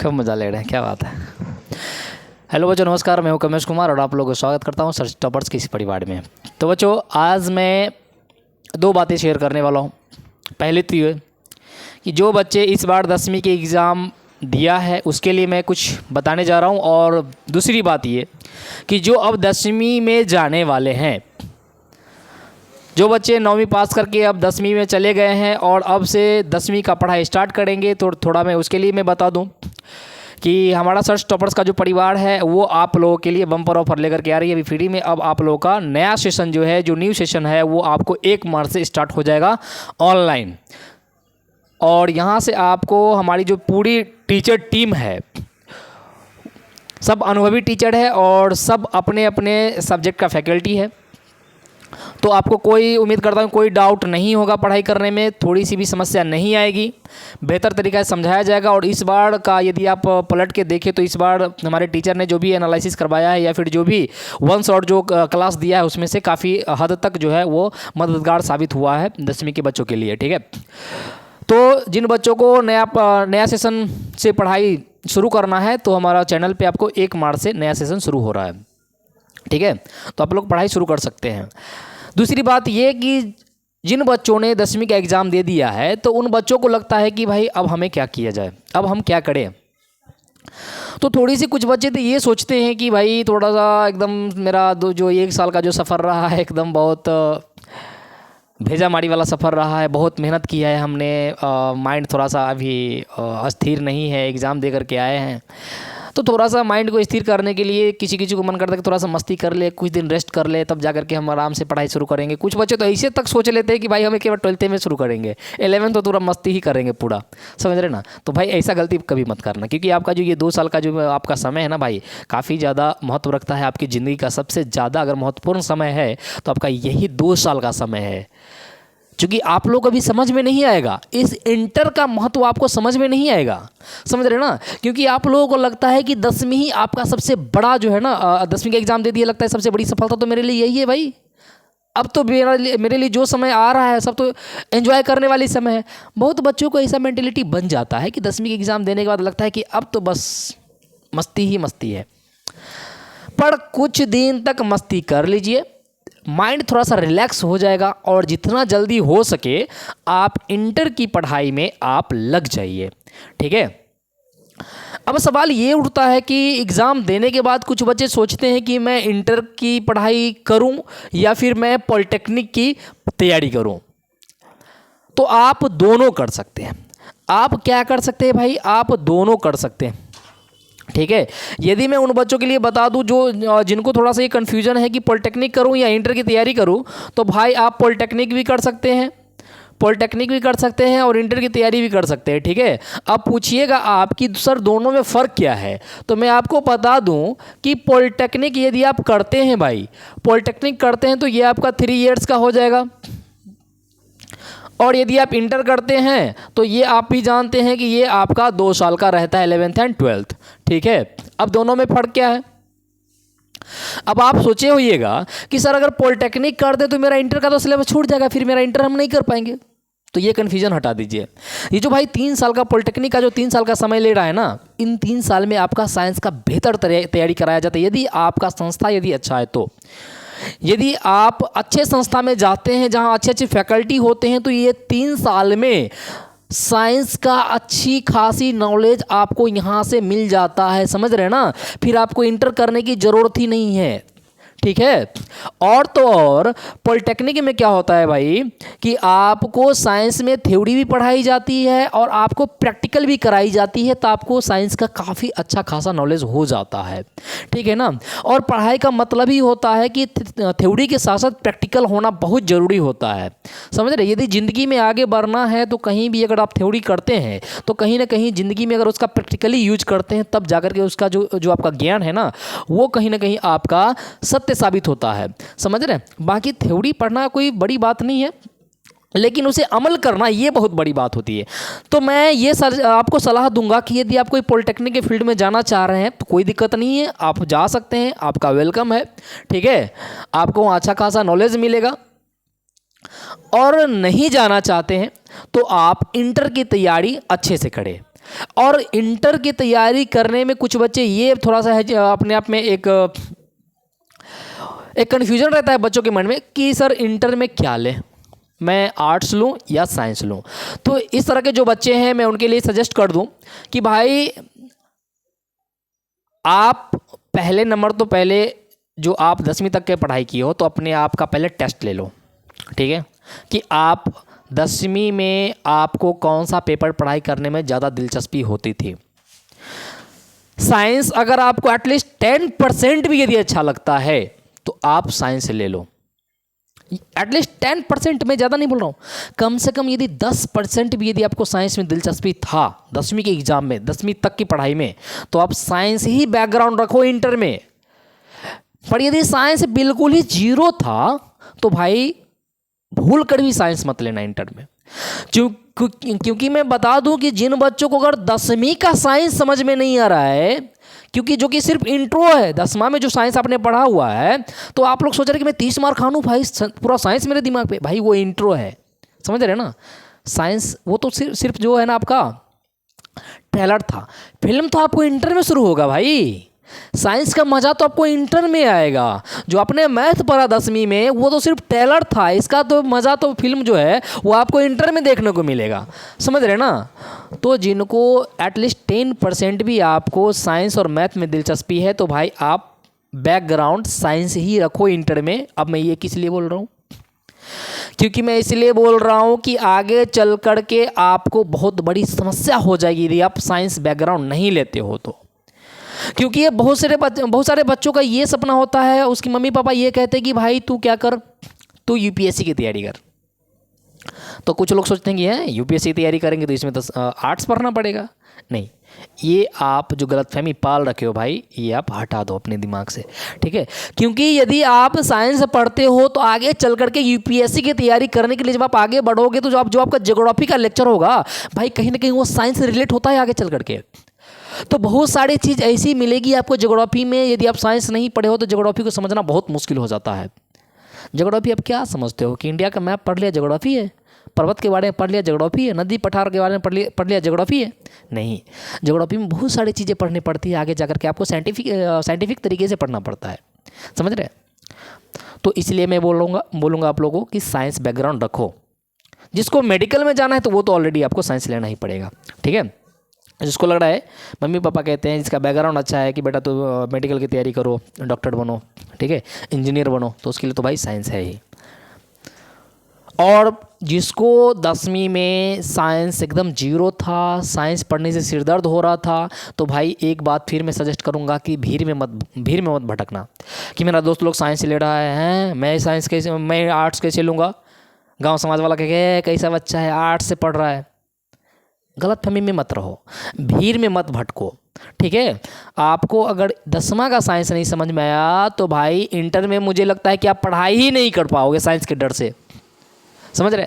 खूब मज़ा ले रहे हैं, क्या बात है। हेलो बच्चों, नमस्कार। मैं हूं कमेश कुमार और आप लोगों को स्वागत करता हूं सर्च टॉपर्स के इस परिवार में। तो बच्चों, आज मैं दो बातें शेयर करने वाला हूं। पहली तो ये कि जो बच्चे इस बार 10वीं के एग्ज़ाम दिया है उसके लिए मैं कुछ बताने जा रहा हूं, और दूसरी बात ये कि जो अब 10वीं में जाने वाले हैं, जो बच्चे 9वीं पास करके अब 10वीं में चले गए हैं और अब से 10वीं का पढ़ाई स्टार्ट करेंगे, तो थोड़ा मैं उसके लिए मैं बता दूं कि हमारा सर्च टॉपर्स का जो परिवार है वो आप लोगों के लिए बम्पर ऑफर लेकर के आ रही है अभी फ्री में। अब आप लोगों का नया सेशन जो है, जो न्यू सेशन है, वो आपको 1 मार्च से स्टार्ट हो जाएगा ऑनलाइन। और यहाँ से आपको हमारी जो पूरी टीचर टीम है, सब अनुभवी टीचर है और सब अपने अपने सब्जेक्ट का फैकल्टी है, तो आपको कोई, उम्मीद करता हूँ कोई डाउट नहीं होगा पढ़ाई करने में, थोड़ी सी भी समस्या नहीं आएगी, बेहतर तरीक़ा से समझाया जाएगा। और इस बार का यदि आप पलट के देखें तो इस बार हमारे टीचर ने जो भी एनालिसिस करवाया है या फिर जो भी वन शॉट जो क्लास दिया है उसमें से काफ़ी हद तक जो है वो मददगार साबित हुआ है 10वीं के बच्चों के लिए। ठीक है, तो जिन बच्चों को नया सेशन से पढ़ाई शुरू करना है तो हमारा चैनल पे आपको 1 मार्च से नया सेशन शुरू हो रहा है। ठीक है, तो आप लोग पढ़ाई शुरू कर सकते हैं। दूसरी बात ये कि जिन बच्चों ने 10वीं का एग्ज़ाम दे दिया है तो उन बच्चों को लगता है कि भाई अब हमें क्या किया जाए, अब हम क्या करें। तो थोड़ी सी कुछ बच्चे तो ये सोचते हैं कि भाई थोड़ा सा एकदम मेरा जो 1 साल का जो सफ़र रहा है एकदम बहुत भेजा मारी वाला सफ़र रहा है, बहुत मेहनत की है हमने, माइंड थोड़ा सा अभी अस्थिर नहीं है, एग्ज़ाम दे करके आए हैं, तो थोड़ा सा माइंड को स्थिर करने के लिए किसी किसी को मन करता है कि थोड़ा सा मस्ती कर ले, कुछ दिन रेस्ट कर ले, तब जा करके हम आराम से पढ़ाई शुरू करेंगे। कुछ बच्चे तो ऐसे तक सोच लेते हैं कि भाई हमें केवल 12th में शुरू करेंगे, 11th तो पूरा मस्ती ही करेंगे पूरा, समझ रहे ना। तो भाई ऐसा गलती कभी मत करना, क्योंकि आपका जो ये 2 साल का जो आपका समय है ना भाई, काफ़ी ज़्यादा महत्व रखता है आपकी ज़िंदगी का। सबसे ज़्यादा अगर महत्वपूर्ण समय है तो आपका यही 2 साल का समय है, क्योंकि आप लोग अभी समझ में नहीं आएगा, इस इंटर का महत्व आपको समझ में नहीं आएगा, समझ रहे ना। क्योंकि आप लोगों को लगता है कि 10वीं ही आपका सबसे बड़ा जो है ना, 10वीं का एग्ज़ाम दे दिया, लगता है सबसे बड़ी सफलता तो मेरे लिए यही है भाई। अब तो मेरे लिए जो समय आ रहा है सब तो एंजॉय करने वाली समय है। बहुत बच्चों को ऐसा मेंटेलिटी बन जाता है कि 10वीं के एग्ज़ाम देने के बाद लगता है कि अब तो बस मस्ती ही मस्ती है। पर कुछ दिन तक मस्ती कर लीजिए, माइंड थोड़ा सा रिलैक्स हो जाएगा और जितना जल्दी हो सके आप इंटर की पढ़ाई में आप लग जाइए। ठीक है, अब सवाल ये उठता है कि एग्ज़ाम देने के बाद कुछ बच्चे सोचते हैं कि मैं इंटर की पढ़ाई करूं या फिर मैं पॉलिटेक्निक की तैयारी करूं। तो आप दोनों कर सकते हैं। आप क्या कर सकते हैं भाई, आप दोनों कर सकते हैं। ठीक है, यदि मैं उन बच्चों के लिए बता दूं जो जिनको थोड़ा सा ये कन्फ्यूजन है कि पॉलिटेक्निक करूं या इंटर की तैयारी करूं, तो भाई आप पॉलिटेक्निक भी कर सकते हैं, पॉलिटेक्निक भी कर सकते हैं और इंटर की तैयारी भी कर सकते हैं। ठीक है, अब पूछिएगा आप कि सर दोनों में फ़र्क क्या है, तो मैं आपको बता दूं कि पॉलिटेक्निक यदि आप करते हैं भाई, पॉलिटेक्निक करते हैं तो ये आपका 3 इयर्स का हो जाएगा, और यदि आप इंटर करते हैं तो ये आप भी जानते हैं कि ये आपका 2 साल का रहता है, 11th एंड 12th। ठीक है, अब दोनों में फ़र्क क्या है। अब आप सोचे होइएगा कि सर अगर पॉलिटेक्निक कर दे तो मेरा इंटर का तो सिलेबस छूट जाएगा, फिर मेरा इंटर हम नहीं कर पाएंगे। तो ये कन्फ्यूजन हटा दीजिए। ये जो भाई 3 साल का पॉलिटेक्निक का जो 3 साल का समय ले रहा है ना, इन 3 साल में आपका साइंस का बेहतर तैयारी कराया जाता है, यदि आपका संस्था यदि अच्छा है तो। यदि आप अच्छे संस्था में जाते हैं जहां अच्छे अच्छे फैकल्टी होते हैं तो ये 3 साल में साइंस का अच्छी खासी नॉलेज आपको यहाँ से मिल जाता है, समझ रहे हैं ना। फिर आपको इंटर करने की ज़रूरत ही नहीं है। ठीक है, और तो और पॉलिटेक्निक में क्या होता है भाई कि आपको साइंस में थ्योरी भी पढ़ाई जाती है और आपको प्रैक्टिकल भी कराई जाती है, तो आपको साइंस का काफ़ी अच्छा खासा नॉलेज हो जाता है। ठीक है ना, और पढ़ाई का मतलब ही होता है कि थ्योरी के साथ साथ प्रैक्टिकल होना बहुत ज़रूरी होता है, समझ रहे। यदि ज़िंदगी में आगे बढ़ना है तो कहीं भी अगर आप थ्योरी करते हैं तो कहीं ना कहीं ज़िंदगी में अगर उसका प्रैक्टिकली यूज करते हैं तब जाकर के उसका जो आपका ज्ञान है ना, वो कहीं ना कहीं आपका सत्य साबित होता है, समझ रहे हैं। बाकी थ्योरी पढ़ना कोई बड़ी बात नहीं है, लेकिन उसे अमल करना ये बहुत बड़ी बात होती है। तो मैं ये आपको सलाह दूंगा कि यदि आप कोई पॉलिटेक्निक के फील्ड में जाना चाह रहे हैं तो कोई दिक्कत नहीं है, आप जा सकते हैं, आपका वेलकम है। ठीक है, आपको अच्छा खासा नॉलेज मिलेगा। और नहीं जाना चाहते हैं तो आप इंटर की तैयारी अच्छे से करें। और इंटर की तैयारी करने में कुछ बच्चे ये थोड़ा सा है अपने आप में एक कन्फ्यूजन रहता है बच्चों के मन में कि सर इंटर में क्या लें, मैं आर्ट्स लूँ या साइंस लूँ। तो इस तरह के जो बच्चे हैं मैं उनके लिए सजेस्ट कर दूं कि भाई आप पहले नंबर तो पहले जो आप 10वीं तक के पढ़ाई की हो तो अपने आप का पहले टेस्ट ले लो, ठीक है, कि आप 10वीं में आपको कौन सा पेपर पढ़ाई करने में ज़्यादा दिलचस्पी होती थी। साइंस अगर आपको एटलीस्ट 10% भी यदि अच्छा लगता है तो आप साइंस ले लो। एटलीस्ट 10%, मैं ज़्यादा नहीं बोल रहा हूँ, कम से कम यदि 10% भी यदि आपको साइंस में दिलचस्पी था 10वीं के एग्ज़ाम में, 10वीं तक की पढ़ाई में, तो आप साइंस ही बैकग्राउंड रखो इंटर में। पर यदि साइंस बिल्कुल ही जीरो था तो भाई भूल कर भी साइंस मत लेना इंटर में। क्योंकि मैं बता दूं कि जिन बच्चों को अगर 10वीं का साइंस समझ में नहीं आ रहा है, क्योंकि जो कि सिर्फ इंट्रो है, 10वां में जो साइंस आपने पढ़ा हुआ है, तो आप लोग सोच रहे कि मैं 30 मार्क खानू भाई पूरा साइंस मेरे दिमाग पे, भाई वो इंट्रो है, समझ रहे ना। साइंस वो तो सिर्फ जो है ना आपका ट्रेलर था, फिल्म तो आपको इंटर में शुरू होगा भाई। साइंस का मज़ा तो आपको इंटर में आएगा। जो आपने मैथ पढ़ा 10वीं में वो तो सिर्फ ट्रेलर था, इसका तो मज़ा तो फिल्म जो है वो आपको इंटर में देखने को मिलेगा, समझ रहे ना। तो जिनको एटलीस्ट 10% भी आपको साइंस और मैथ में दिलचस्पी है तो भाई आप बैकग्राउंड साइंस ही रखो इंटर में। अब मैं ये किस लिए बोल रहा हूँ, क्योंकि मैं इसलिए बोल रहा हूँ कि आगे चल कर के आपको बहुत बड़ी समस्या हो जाएगी यदि आप साइंस बैकग्राउंड नहीं लेते हो तो। क्योंकि ये बहुत सारे बच्चों का ये सपना होता है, उसकी मम्मी पापा ये कहते हैं कि भाई तू क्या कर, तू यूपीएससी की तैयारी कर। तो कुछ लोग सोचते हैं कि है यूपीएससी की तैयारी करेंगे तो इसमें तो आर्ट्स पढ़ना पड़ेगा। नहीं, ये आप जो गलतफहमी पाल रखे हो भाई, ये आप हटा दो अपने दिमाग से, ठीक है। क्योंकि यदि आप साइंस पढ़ते हो तो आगे चल करके यूपीएससी की तैयारी करने के लिए जब आप आगे बढ़ोगे तो जो आपका ज्योग्राफी का लेक्चर होगा भाई, कहीं ना कहीं वो साइंस से रिलेट होता है आगे चल करके। तो बहुत सारी चीज़ ऐसी मिलेगी आपको ज्योग्राफी में, यदि आप साइंस नहीं पढ़े हो तो ज्योग्राफी को समझना बहुत मुश्किल हो जाता है। ज्योग्राफी आप क्या समझते हो कि इंडिया का मैप पढ़ लिया ज्योग्राफी है, पर्वत के बारे में पढ़ लिया ज्योग्राफी है, नदी पठार के बारे में पढ़ लिया ज्योग्राफी है? नहीं, ज्योग्राफी में बहुत सारी चीज़ें पढ़नी पड़ती है, आगे जाकर के आपको साइंटिफिक तरीके से पढ़ना पड़ता है, समझ रहे। तो इसलिए मैं बोलूँगा आप लोगों को कि साइंस बैकग्राउंड रखो। जिसको मेडिकल में जाना है तो वो तो ऑलरेडी आपको साइंस लेना ही पड़ेगा, ठीक है। जिसको लग रहा है, मम्मी पापा कहते हैं जिसका बैकग्राउंड अच्छा है कि बेटा तो मेडिकल की तैयारी करो, डॉक्टर बनो, ठीक है, इंजीनियर बनो, तो उसके लिए तो भाई साइंस है ही। और जिसको 10वीं में साइंस एकदम जीरो था, साइंस पढ़ने से सिर दर्द हो रहा था, तो भाई एक बात फिर मैं सजेस्ट करूंगा कि भीड़ में मत भटकना कि मेरा दोस्त लोग साइंस ले रहा है, मैं आर्ट्स कैसे लूँगा। गांव समाज वाला कहे कैसा बच्चा है आर्ट्स से पढ़ रहा है। गलतफहमी में मत रहो, भीड़ में मत भटको, ठीक है। आपको अगर 10वां का साइंस नहीं समझ में आया तो भाई इंटर में मुझे लगता है कि आप पढ़ाई ही नहीं कर पाओगे साइंस के डर से, समझ रहे।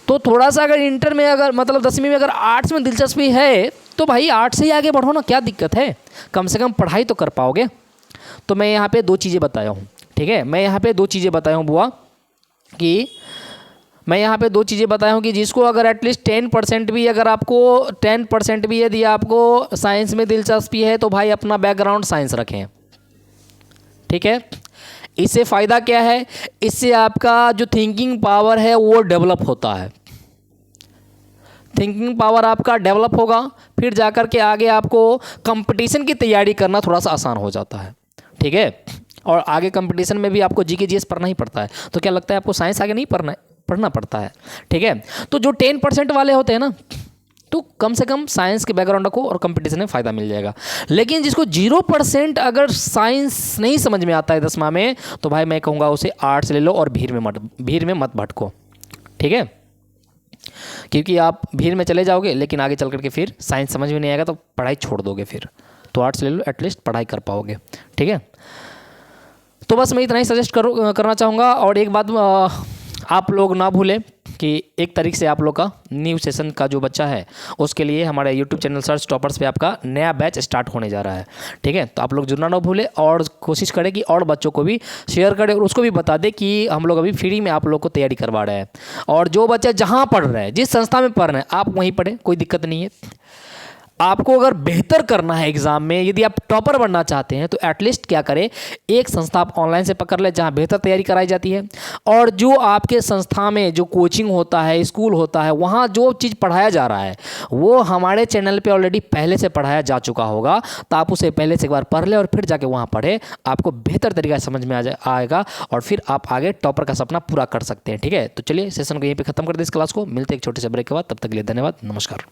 तो थोड़ा सा अगर इंटर में अगर मतलब 10वीं में अगर आर्ट्स में दिलचस्पी है तो भाई आर्ट्स से ही आगे बढ़ो ना, क्या दिक्कत है, कम से कम पढ़ाई तो कर पाओगे। तो मैं यहाँ पे 2 चीज़ें बताया हूँ, ठीक है, मैं यहाँ पे 2 चीज़ें बताया हूँ बुआ, कि मैं यहाँ पे 2 चीज़ें बताया हूँ कि जिसको अगर एटलीस्ट 10% भी अगर आपको 10% भी यदि आपको साइंस में दिलचस्पी है तो भाई अपना बैकग्राउंड साइंस रखें, ठीक है। इससे फ़ायदा क्या है, इससे आपका जो थिंकिंग पावर है वो डेवलप होता है। थिंकिंग पावर आपका डेवलप होगा, फिर जाकर के आगे आपको कंपटीशन की तैयारी करना थोड़ा सा आसान हो जाता है, ठीक है। और आगे कंपटीशन में भी आपको जीके जीएस पढ़ना ही पड़ता है, तो क्या लगता है आपको साइंस आगे नहीं पढ़ना पड़ता है, ठीक है। तो जो 10% वाले होते हैं ना, तो कम से कम साइंस के बैकग्राउंड रखो और कंपटीशन में फ़ायदा मिल जाएगा। लेकिन जिसको 0% अगर साइंस नहीं समझ में आता है 10वां में, तो भाई मैं कहूँगा उसे आर्ट्स ले लो और भीड़ में मत भटको, ठीक है। क्योंकि आप भीड़ में चले जाओगे लेकिन आगे चल करके फिर साइंस समझ में नहीं आएगा तो पढ़ाई छोड़ दोगे फिर। तो आर्ट्स ले लो, एटलीस्ट पढ़ाई कर पाओगे, ठीक है। तो बस मैं इतना ही सजेस्ट करना चाहूँगा। और एक बात आप लोग ना भूलें कि एक तारीख से आप लोग का न्यू सेशन का जो बच्चा है उसके लिए हमारे यूट्यूब चैनल सर्च टॉपर्स पे आपका नया बैच स्टार्ट होने जा रहा है। ठीक है, तो आप लोग जुड़ना ना भूलें और कोशिश करें कि और बच्चों को भी शेयर करें और उसको भी बता दें कि हम लोग अभी फ्री में आप लोग को तैयारी करवा रहे हैं। और जो बच्चा जहाँ पढ़ रहे हैं, जिस संस्था में पढ़ रहे हैं, आप वहीं पढ़ें, कोई दिक्कत नहीं है। आपको अगर बेहतर करना है एग्जाम में, यदि आप टॉपर बनना चाहते हैं, तो एटलीस्ट क्या करें, एक संस्था आप ऑनलाइन से पकड़ लें जहां बेहतर तैयारी कराई जाती है। और जो आपके संस्था में जो कोचिंग होता है, स्कूल होता है, वहां जो चीज़ पढ़ाया जा रहा है वो हमारे चैनल पे ऑलरेडी पहले से पढ़ाया जा चुका होगा। तो आप उसे पहले से एक बार पढ़ लें और फिर जाके वहाँ पढ़ें, आपको बेहतर तरीका समझ में आएगा और फिर आप आगे टॉपर का सपना पूरा कर सकते हैं। ठीक है, तो चलिए सेशन को यहीं पर खत्म कर दें इस क्लास को। मिलते हैं एक छोटे से ब्रेक के बाद, तब तक के लिए धन्यवाद, नमस्कार।